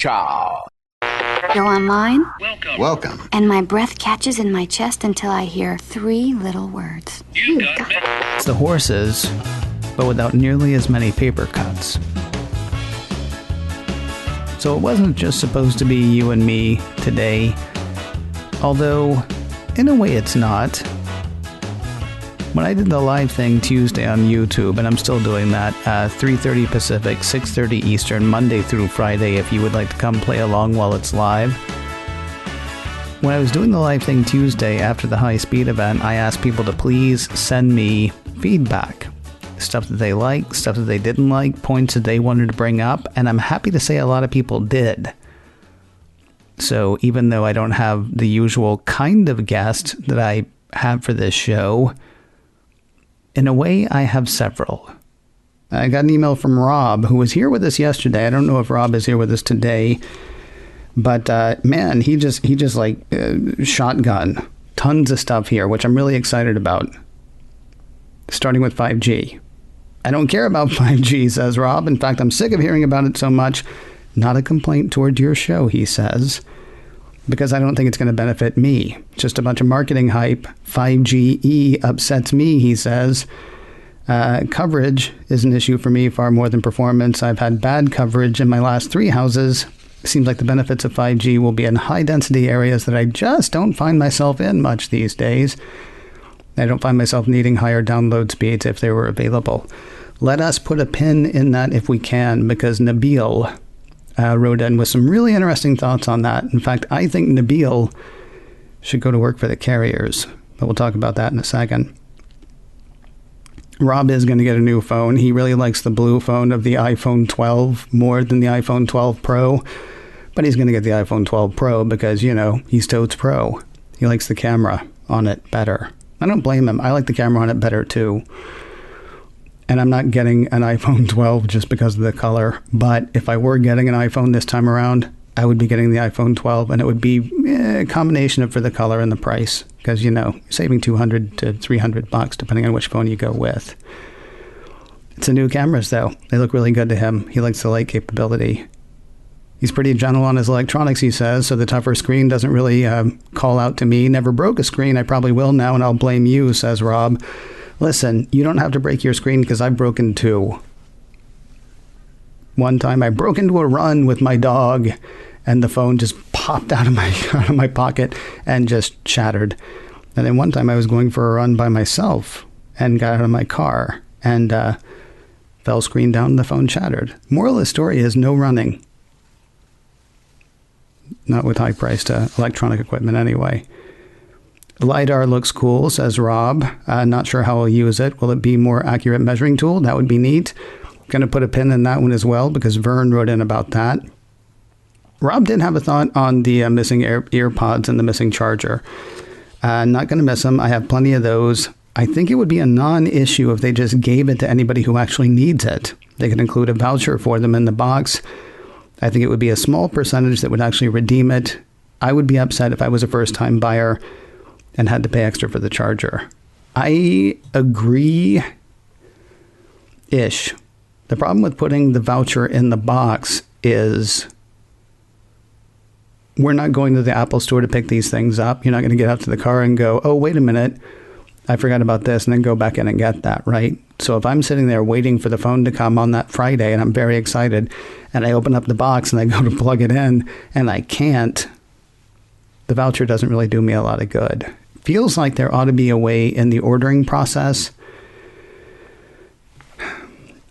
Ciao. Go online, Welcome. and my breath catches in my chest until I hear three little words. You got it. It's the horses, but without nearly as many paper cuts. So it wasn't just supposed to be you and me today, although in a way it's not. When I did the live thing Tuesday on YouTube, and I'm still doing that, 3:30 Pacific, 6:30 Eastern, Monday through Friday, if you would like to come play along while it's live. When I was doing the live thing Tuesday after the high speed event, I asked people to please send me feedback. Stuff that they liked, stuff that they didn't like, points that they wanted to bring up, and I'm happy to say a lot of people did. So even though I don't have the usual kind of guest that I have for this show, in a way I have several. I got an email from Rob, who was here with us yesterday. I don't know if Rob is here with us today, but man, he just like shotgun tons of stuff here, which I'm really excited about. Starting with 5G. I don't care about 5G, says Rob. In fact, I'm sick of hearing about it so much. Not a complaint toward your show, he says, because I don't think it's going to benefit me. Just a bunch of marketing hype. 5GE upsets me, he says. Coverage is an issue for me far more than performance. I've had bad coverage in my last 3 houses. Seems like the benefits of 5G will be in high-density areas that I just don't find myself in much these days. I don't find myself needing higher download speeds if they were available. Let us put a pin in that if we can, because Nabil wrote in with some really interesting thoughts on that. In fact, I think Nabil should go to work for the carriers, but we'll talk about that in a second. Rob is going to get a new phone. He really likes the blue phone of the iPhone 12 more than the iPhone 12 Pro, but he's going to get the iPhone 12 Pro because, you know, he's totes pro. He likes the camera on it better. I don't blame him. I like the camera on it better too. And I'm not getting an iPhone 12 just because of the color. But if I were getting an iPhone this time around, I would be getting the iPhone 12. And it would be a combination of for the color and the price. Because, you know, you're saving $200 to $300 depending on which phone you go with. It's the new cameras, though. They look really good to him. He likes the light capability. He's pretty gentle on his electronics, he says, so the tougher screen doesn't really call out to me. Never broke a screen. I probably will now, and I'll blame you, says Rob. Listen, you don't have to break your screen because I've broken 2. One time I broke into a run with my dog, and the phone just popped out of my pocket and just shattered. And then one time I was going for a run by myself and got out of my car and fell screen down and the phone shattered. Moral of the story is no running. Not with high-priced electronic equipment anyway. LiDAR looks cool, says Rob. Not sure how I'll use it. Will it be more accurate measuring tool? That would be neat. Going to put a pin in that one as well because Vern wrote in about that. Rob did have a thought on the missing earpods and the missing charger. Not going to miss them. I have plenty of those. I think it would be a non-issue if they just gave it to anybody who actually needs it. They could include a voucher for them in the box. I think it would be a small percentage that would actually redeem it. I would be upset if I was a first-time buyer and had to pay extra for the charger. I agree-ish. The problem with putting the voucher in the box is we're not going to the Apple store to pick these things up. You're not going to get out to the car and go, oh, wait a minute, I forgot about this, and then go back in and get that, right? So if I'm sitting there waiting for the phone to come on that Friday and I'm very excited and I open up the box and I go to plug it in and I can't, the voucher doesn't really do me a lot of good. Feels like there ought to be a way in the ordering process.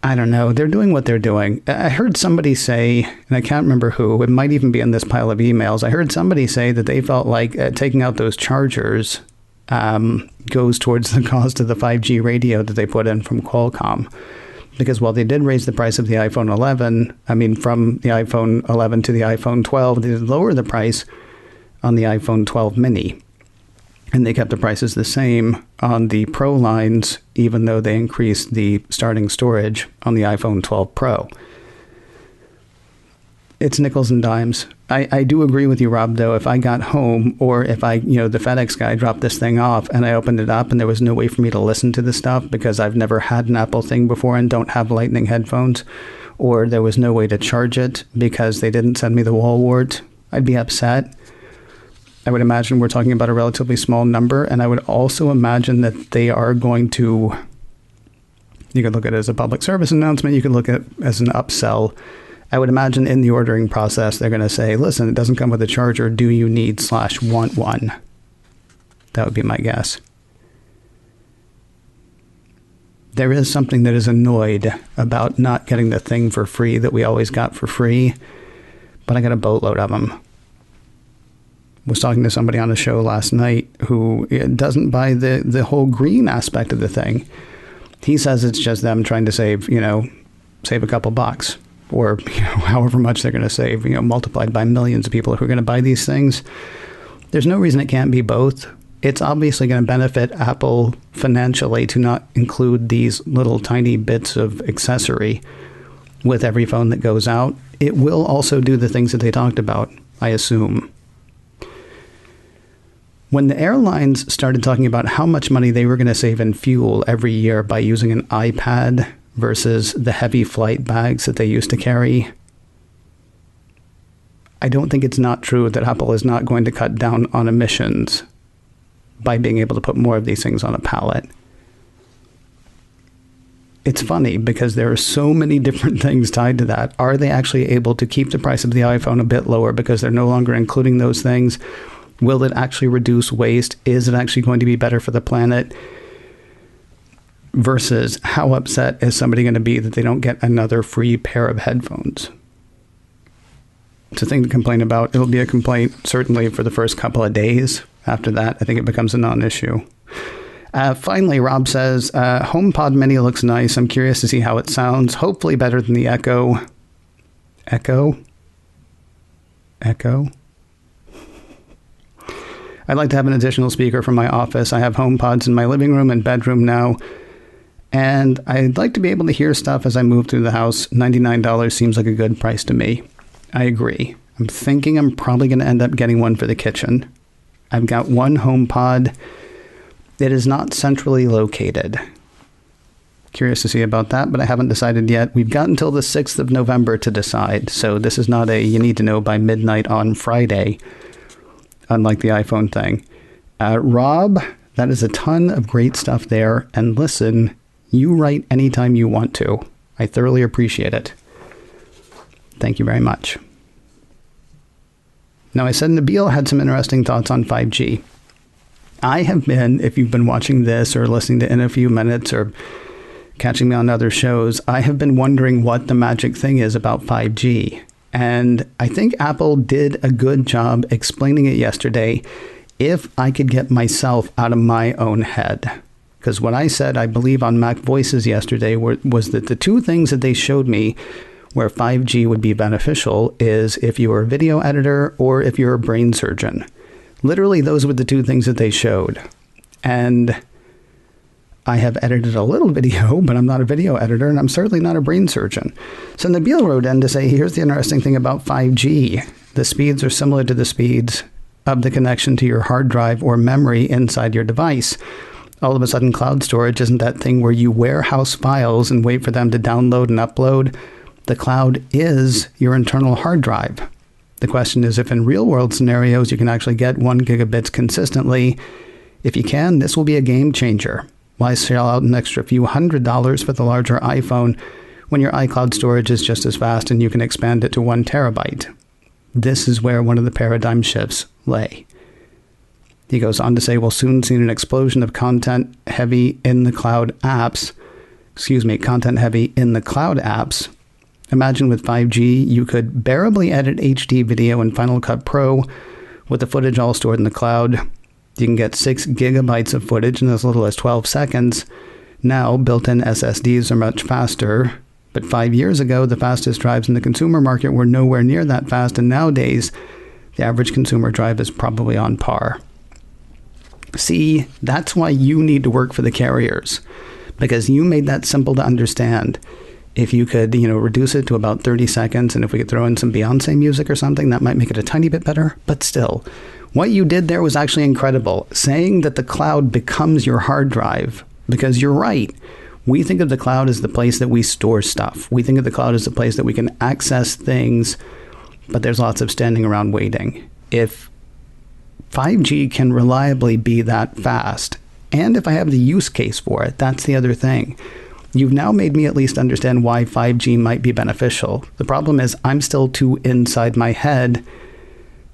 I don't know. They're doing what they're doing. I heard somebody say, and I can't remember who, it might even be in this pile of emails. I heard somebody say that they felt like taking out those chargers goes towards the cost of the 5G radio that they put in from Qualcomm. Because while they did raise the price of the iPhone 11, from the iPhone 11 to the iPhone 12, they did lower the price on the iPhone 12 mini. And they kept the prices the same on the Pro lines, even though they increased the starting storage on the iPhone 12 Pro. It's nickels and dimes. I do agree with you, Rob, though. If I got home or if the FedEx guy dropped this thing off and I opened it up and there was no way for me to listen to the stuff because I've never had an Apple thing before and don't have Lightning headphones, or there was no way to charge it because they didn't send me the wall wart, I'd be upset. I would imagine we're talking about a relatively small number, and I would also imagine that they are going to, you could look at it as a public service announcement, you could look at it as an upsell. I would imagine in the ordering process, they're going to say, listen, it doesn't come with a charger. Do you need /want one? That would be my guess. There is something that is annoyed about not getting the thing for free that we always got for free, but I got a boatload of them. Was talking to somebody on a show last night who doesn't buy the whole green aspect of the thing. He says it's just them trying to save a couple bucks, or however much they're going to save, multiplied by millions of people who are going to buy these things. There's no reason it can't be both. It's obviously going to benefit Apple financially to not include these little tiny bits of accessory with every phone that goes out. It will also do the things that they talked about, I assume. When the airlines started talking about how much money they were going to save in fuel every year by using an iPad versus the heavy flight bags that they used to carry, I don't think it's not true that Apple is not going to cut down on emissions by being able to put more of these things on a pallet. It's funny because there are so many different things tied to that. Are they actually able to keep the price of the iPhone a bit lower because they're no longer including those things? Will it actually reduce waste? Is it actually going to be better for the planet? Versus how upset is somebody going to be that they don't get another free pair of headphones? It's a thing to complain about. It'll be a complaint certainly for the first couple of days. After that, I think it becomes a non-issue. Finally, Rob says, HomePod Mini looks nice. I'm curious to see how it sounds. Hopefully better than the Echo. Echo? I'd like to have an additional speaker from my office. I have HomePods in my living room and bedroom now, and I'd like to be able to hear stuff as I move through the house. $99 seems like a good price to me. I agree. I'm thinking I'm probably going to end up getting one for the kitchen. I've got one HomePod. It is not centrally located. Curious to see about that, but I haven't decided yet. We've got until the 6th of November to decide, so this is not a you need to know by midnight on Friday, unlike the iPhone thing. Rob, that is a ton of great stuff there. And listen, you write anytime you want to. I thoroughly appreciate it. Thank you very much. Now, I said Nabil had some interesting thoughts on 5G. I have been, if you've been watching this or listening to In a Few Minutes or catching me on other shows, I have been wondering what the magic thing is about 5G. And I think Apple did a good job explaining it yesterday if I could get myself out of my own head. Because what I said, I believe, on Mac Voices yesterday was that the two things that they showed me where 5G would be beneficial is if you were a video editor or if you're a brain surgeon. Literally, those were the two things that they showed. And I have edited a little video, but I'm not a video editor, and I'm certainly not a brain surgeon. So Nabil wrote in to say, here's the interesting thing about 5G. The speeds are similar to the speeds of the connection to your hard drive or memory inside your device. All of a sudden, cloud storage isn't that thing where you warehouse files and wait for them to download and upload. The cloud is your internal hard drive. The question is if in real-world scenarios you can actually get 1 gigabits consistently. If you can, this will be a game changer. Why shell out an extra few $100s for the larger iPhone when your iCloud storage is just as fast and you can expand it to 1 terabyte? This is where one of the paradigm shifts lay. He goes on to say, we'll soon see an explosion of content heavy in the cloud apps. Imagine with 5G, you could bearably edit HD video in Final Cut Pro with the footage all stored in the cloud. You can get 6 gigabytes of footage in as little as 12 seconds. Now, built-in SSDs are much faster, but 5 years ago, the fastest drives in the consumer market were nowhere near that fast, and nowadays, the average consumer drive is probably on par. See, that's why you need to work for the carriers, because you made that simple to understand. If you could, reduce it to about 30 seconds, and if we could throw in some Beyonce music or something, that might make it a tiny bit better. But still, what you did there was actually incredible. Saying that the cloud becomes your hard drive, because you're right. We think of the cloud as the place that we store stuff. We think of the cloud as the place that we can access things, but there's lots of standing around waiting. If 5G can reliably be that fast, and if I have the use case for it, that's the other thing. You've now made me at least understand why 5G might be beneficial. The problem is I'm still too inside my head,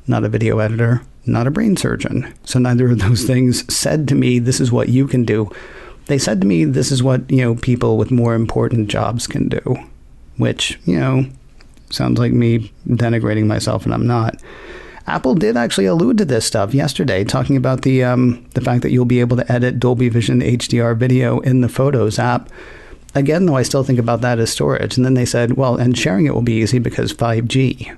not a video editor, not a brain surgeon. So neither of those things said to me, this is what you can do. They said to me, this is what, people with more important jobs can do, which, sounds like me denigrating myself, and I'm not. Apple did actually allude to this stuff yesterday, talking about the fact that you'll be able to edit Dolby Vision HDR video in the Photos app. Again, though, I still think about that as storage. And then they said, well, and sharing it will be easy because 5G.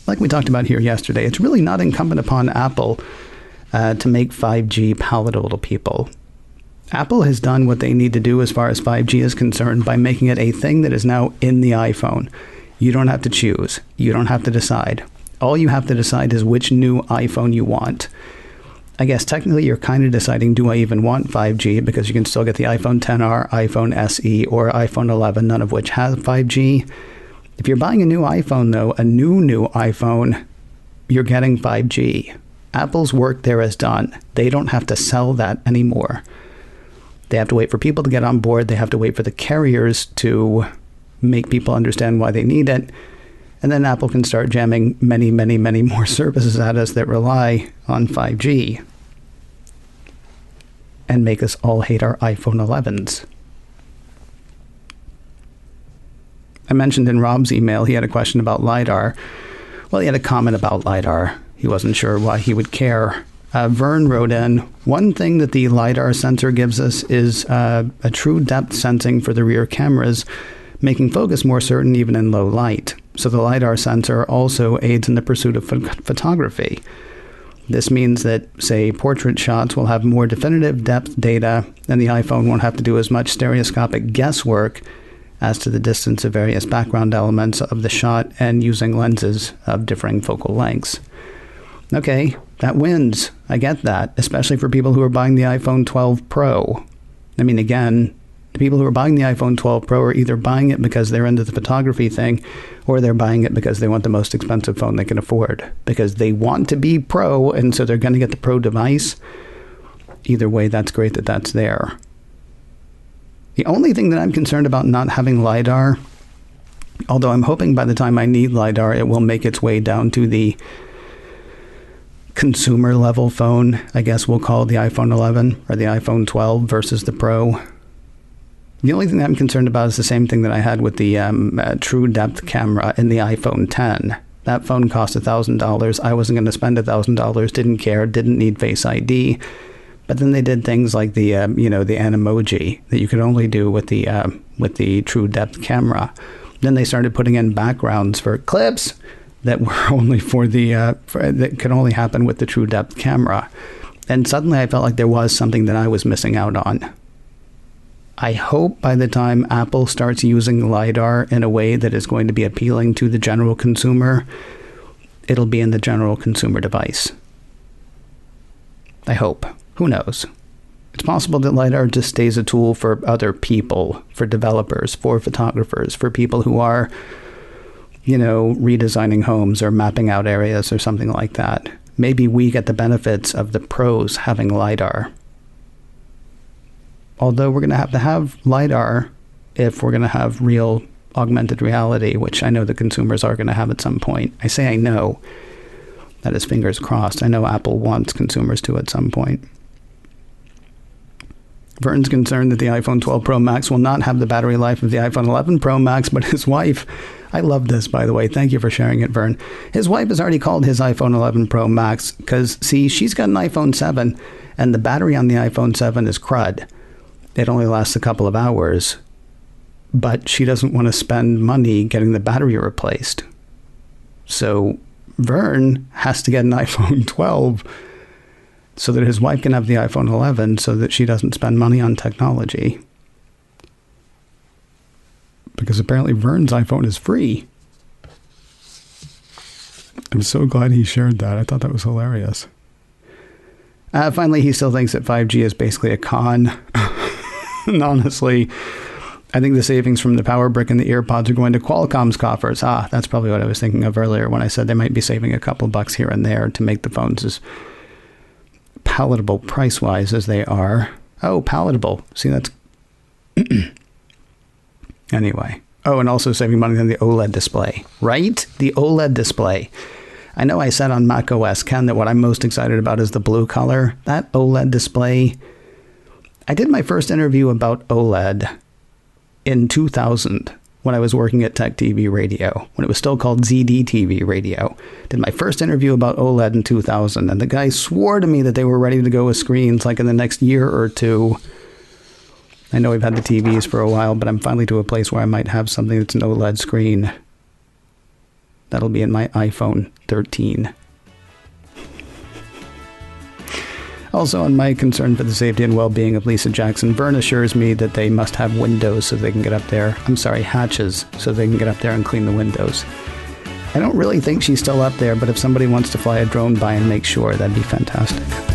Like we talked about here yesterday, it's really not incumbent upon Apple to make 5G palatable to people. Apple has done what they need to do as far as 5G is concerned by making it a thing that is now in the iPhone. You don't have to choose. You don't have to decide. All you have to decide is which new iPhone you want. I guess technically you're kind of deciding, do I even want 5G? Because you can still get the iPhone XR, iPhone SE, or iPhone 11, none of which has 5G. If you're buying a new iPhone, though, a new iPhone, you're getting 5G. Apple's work there is done. They don't have to sell that anymore. They have to wait for people to get on board. They have to wait for the carriers to make people understand why they need it. And then Apple can start jamming many, many, many more services at us that rely on 5G and make us all hate our iPhone 11s. I mentioned in Rob's email, he had a question about LiDAR. Well, he had a comment about LiDAR. He wasn't sure why he would care. Vern wrote in, one thing that the LiDAR sensor gives us is a true depth sensing for the rear cameras, making focus more certain even in low light. So the LiDAR sensor also aids in the pursuit of photography. This means that, say, portrait shots will have more definitive depth data, and the iPhone won't have to do as much stereoscopic guesswork as to the distance of various background elements of the shot and using lenses of differing focal lengths. Okay, that wins. I get that, especially for people who are buying the iPhone 12 Pro. I mean, again, the people who are buying the iPhone 12 Pro are either buying it because they're into the photography thing, or they're buying it because they want the most expensive phone they can afford. Because they want to be Pro, and so they're going to get the Pro device. Either way, that's great that that's there. The only thing that I'm concerned about not having LiDAR, although I'm hoping by the time I need LiDAR, it will make its way down to the consumer level phone, I guess we'll call it the iPhone 11 or the iPhone 12 versus the Pro. The only thing that I'm concerned about is the same thing that I had with the true depth camera in the iPhone 10. That phone cost $1,000. I wasn't going to spend $1,000, didn't care, didn't need Face ID. But then they did things like the the Animoji that you could only do with the true depth camera. Then they started putting in backgrounds for clips that were only for that could only happen with the true depth camera. And suddenly I felt like there was something that I was missing out on. I hope by the time Apple starts using LiDAR in a way that is going to be appealing to the general consumer, it'll be in the general consumer device. I hope. Who knows? It's possible that LiDAR just stays a tool for other people, for developers, for photographers, for people who are, redesigning homes or mapping out areas or something like that. Maybe we get the benefits of the pros having LiDAR. Although we're going to have LiDAR if we're going to have real augmented reality, which I know the consumers are going to have at some point. I say I know. That is fingers crossed. I know Apple wants consumers to at some point. Vern's concerned that the iPhone 12 Pro Max will not have the battery life of the iPhone 11 Pro Max, but his wife, I love this, by the way. Thank you for sharing it, Vern. His wife has already called his iPhone 11 Pro Max because, see, she's got an iPhone 7, and the battery on the iPhone 7 is crud. It only lasts a couple of hours, but she doesn't want to spend money getting the battery replaced. So Vern has to get an iPhone 12 so that his wife can have the iPhone 11 so that she doesn't spend money on technology. Because apparently Vern's iPhone is free. I'm so glad he shared that. I thought that was hilarious. Finally, he still thinks that 5G is basically a con. And honestly, I think the savings from the power brick and the earpods are going to Qualcomm's coffers. That's probably what I was thinking of earlier when I said they might be saving a couple bucks here and there to make the phones as palatable price-wise as they are. Oh, palatable. See, that's... Anyway. Oh, and also saving money on the OLED display. Right? The OLED display. I know I said on macOS, Ken, that what I'm most excited about is the blue color. That OLED display... I did my first interview about OLED in 2000 when I was working at Tech TV Radio, when it was still called ZDTV Radio. Did my first interview about OLED in 2000, and the guy swore to me that they were ready to go with screens like in the next year or two. I know we've had the TVs for a while, but I'm finally to a place where I might have something that's an OLED screen. That'll be in my iPhone 13. Also, on my concern for the safety and well-being of Lisa Jackson, Vern assures me that they must have windows so they can get up there. I'm sorry, hatches, so they can get up there and clean the windows. I don't really think she's still up there, but if somebody wants to fly a drone by and make sure, that'd be fantastic.